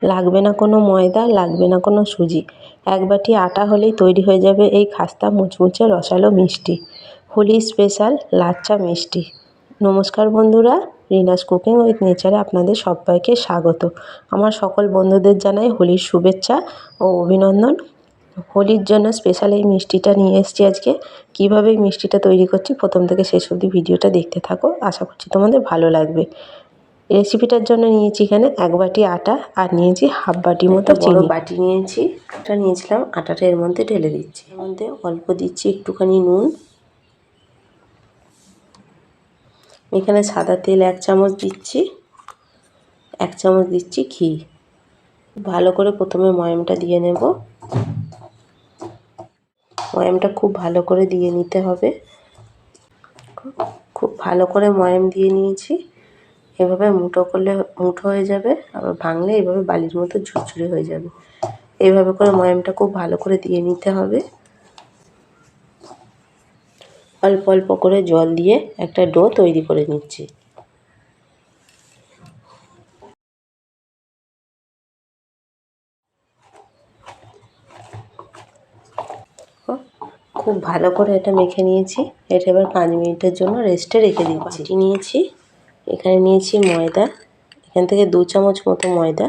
লাগবে না কোনো ময়দা, লাগবে না কোনো সুজি। এক বাটি আটা হলেই তৈরি হয়ে যাবে এই খাস্তা মুচমুচে রসালো মিষ্টি, হোলি স্পেশাল লাচ্চা মিষ্টি। নমস্কার বন্ধুরা, রিনাস কুকিং উইথ নেচারে আপনাদের সবাইকে স্বাগত। আমার সকল বন্ধুদের জানাই হোলির শুভেচ্ছা ও অভিনন্দন। হোলির জন্য স্পেশাল এই মিষ্টিটা নিয়ে এসেছি আজকে। কীভাবে এই মিষ্টিটা তৈরি করছি প্রথম থেকে শেষ অবধি ভিডিওটা দেখতে থাকো, আশা করছি তোমাদের ভালো লাগবে। রেসিপিটার জন্য নিয়েছি এখানে 1 বাটি আটা আর নিয়েছি হাফ বাটি মতো চিনি। বড় বাটি নিয়েছি, আটা নিয়েছিলাম, আটাটা এর মধ্যে ঢেলে দিচ্ছি। এর মধ্যে অল্প দিচ্ছি একটুখানি নুন। এখানে সাদা তেল 1 চামচ দিচ্ছি, 1 চামচ দিচ্ছি ঘি। ভালো করে প্রথমে ময়ামটা দিয়ে নেব। ময়ামটা খুব ভালো করে দিয়ে নিতে হবে। খুব ভালো করে ময়াম দিয়ে নিয়েছি। এভাবে মুঠো করলে মুঠো হয়ে যাবে, আবার ভাঙলে এভাবে বালির মতো ঝুরঝুরে হয়ে যাবে। এইভাবে করে ময়ামটা খুব ভালো করে দিয়ে নিতে হবে। অল্প অল্প করে জল দিয়ে একটা ডো তৈরি করে নিচ্ছি। খুব ভালো করে এটা মেখে নিয়েছি। এটা এবার 5 মিনিটের জন্য রেস্টে রেখে দিচ্ছি। নিয়েছি, এখানে নিয়েছি ময়দা, এখান থেকে 2 চামচ মতো ময়দা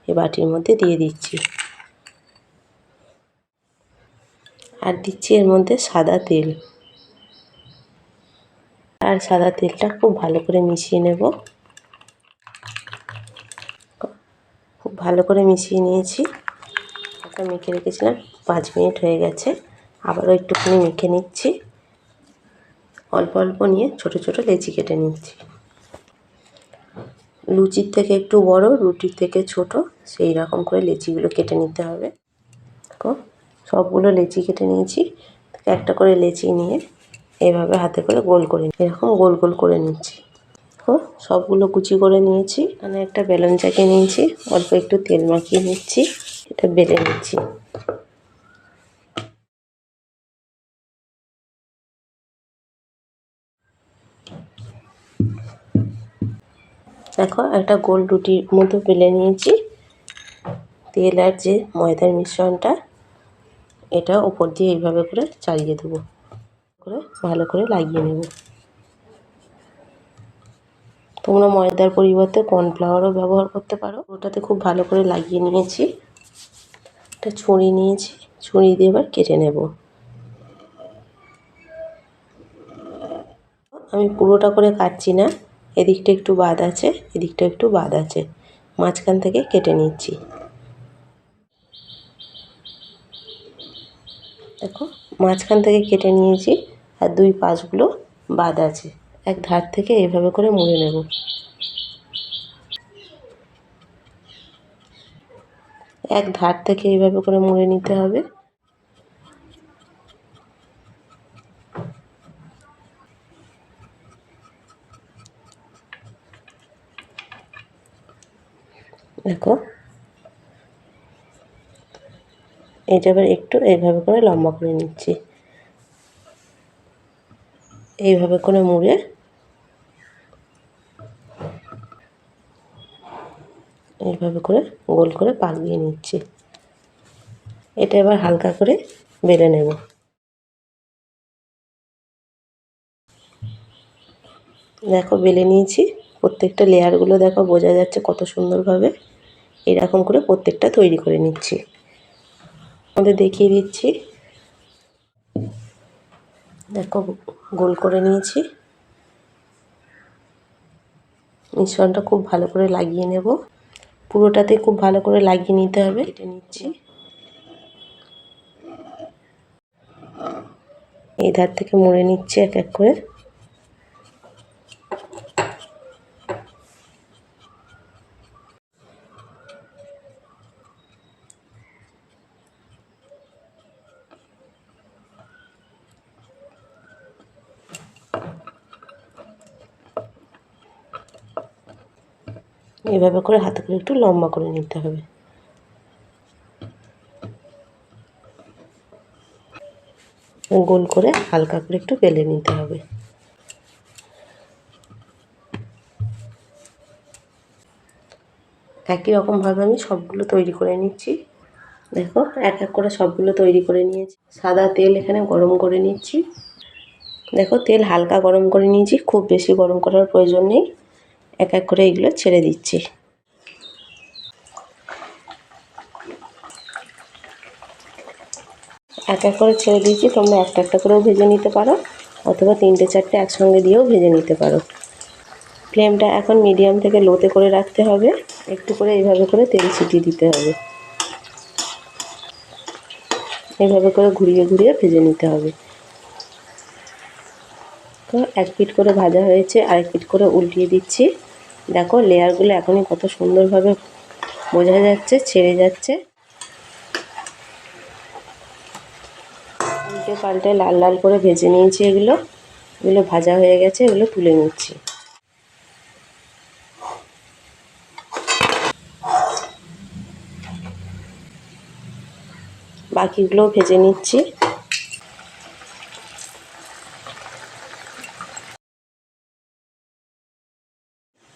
এই বাটির মধ্যে দিয়ে দিচ্ছি। আর দিচ্ছি এর মধ্যে সাদা তেল। আর সাদা তেলটা খুব ভালো করে মিশিয়ে নেব। খুব ভালো করে মিশিয়ে নিয়েছি। একটা মেখে রেখেছিলাম, 5 মিনিট হয়ে গেছে। আবারও একটুখানি মেখে নিচ্ছি। অল্প অল্প নিয়ে ছোট ছোট লেচি কেটে নিচ্ছি। লুচির থেকে একটু বড়, রুটির থেকে ছোট, সেই রকম করে লেচিগুলো কেটে নিতে হবে। দেখো সবগুলো লেচি কেটে নিয়েছি। একটা করে লেচি নিয়ে এভাবে হাতে করে গোল করে এরকম গোল গোল করে নিচ্ছি। দেখো সবগুলো কুচি করে নিয়েছি। এখানে একটা বেলন চাকি নিয়েছি, অল্প একটু তেল মাখিয়ে নিচ্ছি, এটা বেলে নিচ্ছি। দেখো একটা গোল রুটির মতো বেলে নিয়েছি। তেল আর যে ময়দার মিশ্রণটা, এটা উপর দিয়ে এইভাবে করে চালিয়ে দেবো, করে ভালো করে লাগিয়ে নেব। তোমরা ময়দার পরিবর্তে কর্নফ্লাওয়ারও ব্যবহার করতে পারো। ওটাতে খুব ভালো করে লাগিয়ে নিয়েছি। একটা ছুরি নিয়েছি, ছুরি দিয়ে এবার কেটে নেব। আমি পুরোটা করে কাটছি না, এদিকটা একটু বাদ আছে, এদিকটা একটু বাদ আছে, মাঝখান থেকে কেটে নিচ্ছি। দেখো মাঝখান থেকে কেটে নিয়েছি, আর 2 পাশগুলো বাদ আছে। এক ধার থেকে এইভাবে করে মুড়ে নেব। এক ধার থেকে এইভাবে করে মুড়ে নিতে হবে। দেখো এটা এবার একটু এইভাবে করে লম্বা করে নিচ্ছি। এইভাবে করে মুড়ে এইভাবে করে গোল করে পাক দিয়ে নিচ্ছি। এটা এবার হালকা করে বেলে নেব। দেখো বেলে নিয়েছি। প্রত্যেকটা লেয়ারগুলো দেখো বোঝা যাচ্ছে কত সুন্দরভাবে। এরকম করে প্রত্যেকটা তৈরি করে নিচ্ছি। আমাদের দেখিয়ে দিচ্ছি। দেখো গোল করে নিয়েছি। মিশ্রণটা খুব ভালো করে লাগিয়ে নেব। পুরোটাতে খুব ভালো করে লাগিয়ে নিতে হবে। কেটে নিচ্ছি। এই ধার থেকে মুড়ে নিচ্ছি এক এক করে। এইভাবে করে হাতে করে একটু লম্বা করে নিতে হবে। গোল করে হালকা করে একটু বেলে নিতে হবে। একই রকমভাবে আমি সবগুলো তৈরি করে নিচ্ছি। দেখো এক এক করে সবগুলো তৈরি করে নিয়েছি। সাদা তেল এখানে গরম করে নিচ্ছি। দেখো তেল হালকা গরম করে নিয়েছি, খুব বেশি গরম করার প্রয়োজন নেই। এক এক করে এগুলো ছেড়ে দিচ্ছি। এক এক করে ছেড়ে দিয়েছি। তোমরা একটা একটা করেও ভেজে নিতে পারো, অথবা 3-4টে একসঙ্গে দিয়েও ভেজে নিতে পারো। ফ্লেমটা এখন মিডিয়াম থেকে লোতে করে রাখতে হবে। একটু করে এইভাবে করে তেল ছিটিয়ে দিতে হবে। এইভাবে করে ঘুরিয়ে ঘুরিয়ে ভেজে নিতে হবে। তো এক পিঠ করে ভাজা হয়েছে, আরেক পিঠ করে উল্টিয়ে দিচ্ছি। দেখো লেয়ারগুলো এখনই কত সুন্দরভাবে বোঝা যাচ্ছে, ছেড়ে যাচ্ছে। উল্টে পাল্টে লাল লাল করে ভেজে নিয়েছি। এগুলো ভাজা হয়ে গেছে, এগুলো তুলে নিচ্ছি। বাকিগুলোও ভেজে নিচ্ছি।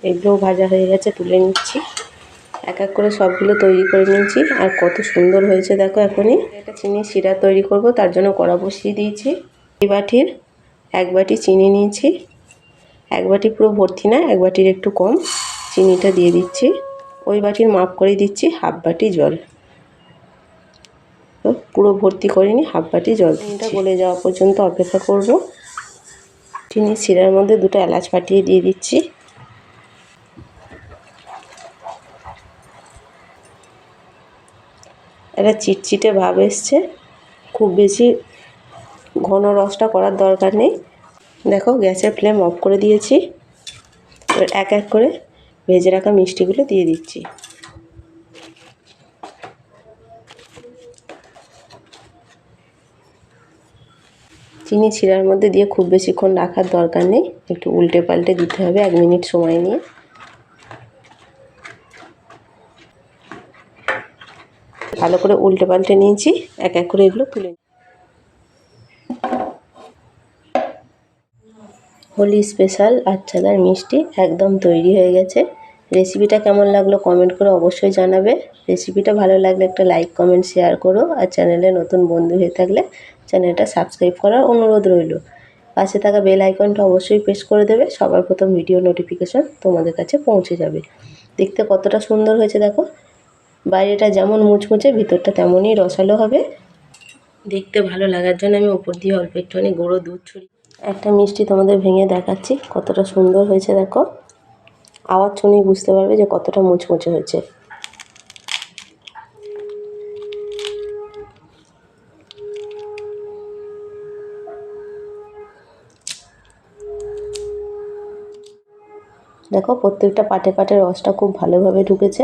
এগুলোও ভাজা হয়ে গেছে, তুলে নিচ্ছি। এক এক করে সবগুলো তৈরি করে নিয়েছি। আর কত সুন্দর হয়েছে দেখো। এখনই একটা চিনির শিরা তৈরি করব, তার জন্য কড়া বসিয়ে দিয়েছি। এই বাটির 1 বাটি চিনি নিয়েছি। 1 বাটি পুরো ভর্তি না, 1 বাটির একটু কম চিনিটা দিয়ে দিচ্ছি। ওই বাটির মাপ করে দিচ্ছি 1/2 বাটি জল। তো পুরো ভর্তি করিনি, 1/2 বাটি জল। চিনিটা গলে যাওয়া পর্যন্ত অপেক্ষা করব। চিনির শিরার মধ্যে 2টো এলাচ ফাটিয়ে দিয়ে দিচ্ছি। একটা চিটচিটে ভাব এসছে, খুব বেশি ঘন রসটা করার দরকার নেই। দেখো গ্যাসের ফ্লেম অফ করে দিয়েছি। এবার এক এক করে ভেজে রাখা মিষ্টিগুলো দিয়ে দিচ্ছি। চিনি শিরার মধ্যে দিয়ে খুব বেশিক্ষণ রাখার দরকার নেই, একটু উল্টে পাল্টে দিতে হবে 1 মিনিট সময় নিয়ে। ভালো করে উল্টে পাল্টে নিয়েছি। এক এক করে এগুলো তুলে। হোলি স্পেশাল আচ্ছাদার মিষ্টি একদম তৈরি হয়ে গেছে। রেসিপিটা কেমন লাগলো কমেন্ট করে অবশ্যই জানাবে। রেসিপিটা ভালো লাগলে একটা লাইক কমেন্ট শেয়ার করো। আর চ্যানেলে নতুন বন্ধু হয়ে থাকলে চ্যানেলটা সাবস্ক্রাইব করার অনুরোধ রইল। পাশে থাকা বেল আইকনটা অবশ্যই প্রেস করে দেবে, সবার প্রথম ভিডিও নোটিফিকেশন তোমাদের কাছে পৌঁছে যাবে। দেখতে কতটা সুন্দর হয়েছে দেখো। বাইরেটা যেমন মুচমুচে, ভিতরটা তেমনই রসালো হবে। দেখতে ভালো লাগার জন্য আমি উপর দিয়ে অল্প একটুখানি গুঁড়ো দুধ ছড়িয়ে একটা মিষ্টি তোমাদের ভেঙে দেখাচ্ছি কতটা সুন্দর হয়েছে দেখো। আওয়াজ শুনেই বুঝতে পারবে যে কতটা মুচমুচে হয়েছে। দেখো প্রত্যেকটা পাটে পাটে রসটা খুব ভালোভাবে ঢুকেছে।